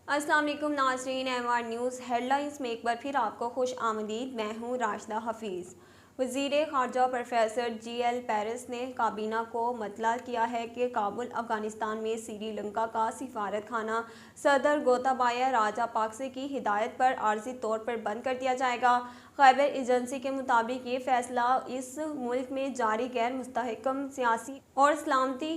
अस्सलाम वालेकुम नाज़रीन, MR न्यूज़ हेडलाइंस में एक बार फिर आपको खुश आमदीद। मैं हूँ राशिदा हफीज़। वज़ीर ख़ारजा प्रोफेसर GL पेरिस ने काबीना को मतला किया है कि काबुल अफ़गानिस्तान में श्रीलंका का सिफारत खाना सदर गोताबाया राजापाक्से की हिदायत पर आर्जी तौर पर बंद कर दिया जाएगा। खैबर एजेंसी के मुताबिक ये फैसला इस मुल्क में जारी गैर मुस्तहकम सियासी और सलामती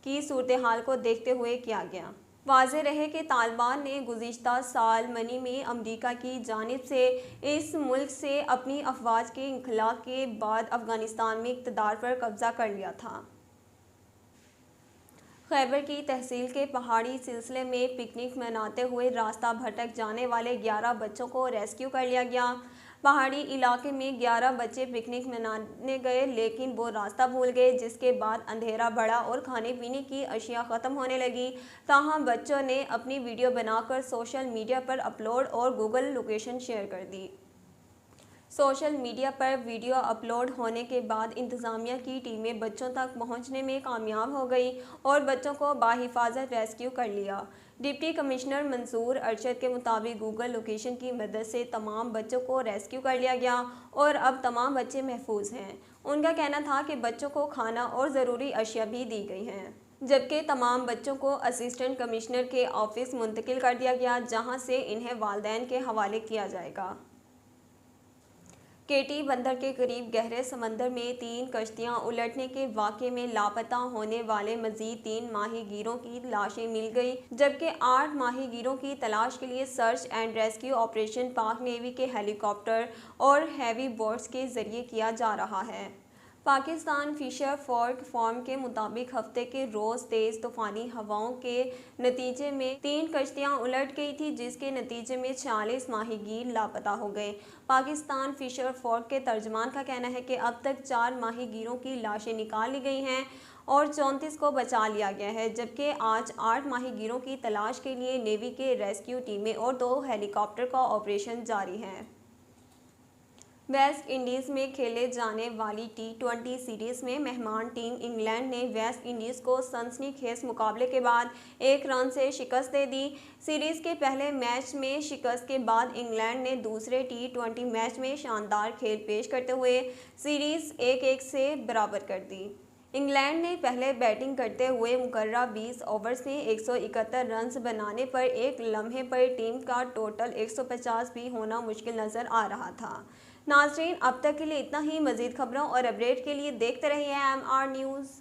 की सूरत हाल को देखते हुए किया गया। वाज़ेह रहे कि तालिबान ने गुज़िश्ता साल मई में अमरीका की जानिब से इस मुल्क से अपनी अफवाज के इंखला के बाद अफ़गानिस्तान में इक़्तिदार पर कब्ज़ा कर लिया था। खैबर की तहसील के पहाड़ी सिलसिले में पिकनिक मनाते हुए रास्ता भटक जाने वाले 11 बच्चों को रेस्क्यू कर लिया गया। पहाड़ी इलाके में 11 बच्चे पिकनिक मनाने गए, लेकिन वो रास्ता भूल गए, जिसके बाद अंधेरा बढ़ा और खाने पीने की अशिया ख़त्म होने लगी। ताहम बच्चों ने अपनी वीडियो बनाकर सोशल मीडिया पर अपलोड और गूगल लोकेशन शेयर कर दी। सोशल मीडिया पर वीडियो अपलोड होने के बाद इंतज़ामिया की टीमें बच्चों तक पहुंचने में कामयाब हो गई और बच्चों को बाहिफाजत रेस्क्यू कर लिया। डिप्टी कमिश्नर मंसूर अरशद के मुताबिक गूगल लोकेशन की मदद से तमाम बच्चों को रेस्क्यू कर लिया गया और अब तमाम बच्चे महफूज हैं। उनका कहना था कि बच्चों को खाना और ज़रूरी अशिया भी दी गई हैं, जबकि तमाम बच्चों को असिस्टेंट कमिश्नर के ऑफिस मुंतकिल कर दिया गया, जहां से इन्हें वालिदैन के हवाले किया जाएगा। केटी बंदर के करीब गहरे समंदर में 3 कश्तियां उलटने के वाक़े में लापता होने वाले मज़ीद 3 माहीगीरों की लाशें मिल गई, जबकि 8 माहीगीरों की तलाश के लिए सर्च एंड रेस्क्यू ऑपरेशन पाक नेवी के हेलीकॉप्टर और हैवी बोट्स के ज़रिए किया जा रहा है। पाकिस्तान फिशर फोर्क फॉर्म के मुताबिक हफ्ते के रोज़ तेज़ तूफ़ानी हवाओं के नतीजे में 3 कश्तियां उलट गई थी, जिसके नतीजे में 46 माहीगीर लापता हो गए। पाकिस्तान फिशर फोर्क के तर्जमान का कहना है कि अब तक 4 माहीगीरों की लाशें निकाल ली गई हैं और 34 को बचा लिया गया है, जबकि आज 8 माहीगीरों की तलाश के लिए नेवी के रेस्क्यू टीमें और 2 हेलीकॉप्टर का ऑपरेशन जारी है। वेस्ट इंडीज़ में खेले जाने वाली T20 सीरीज़ में मेहमान टीम इंग्लैंड ने वेस्ट इंडीज़ को सनसनीखेज मुकाबले के बाद 1 रन से शिकस्त दे दी। सीरीज़ के पहले मैच में शिकस्त के बाद इंग्लैंड ने दूसरे T20 मैच में शानदार खेल पेश करते हुए सीरीज़ 1-1 से बराबर कर दी। इंग्लैंड ने पहले बैटिंग करते हुए मुकर्रर 20 ओवर्स में 171 रन्स बनाने पर एक लम्हे पर टीम का टोटल 150 भी होना मुश्किल नज़र आ रहा था। नाज़रीन, अब तक के लिए इतना ही। मज़ीद खबरों और अपडेट के लिए देखते रहिए MR न्यूज़।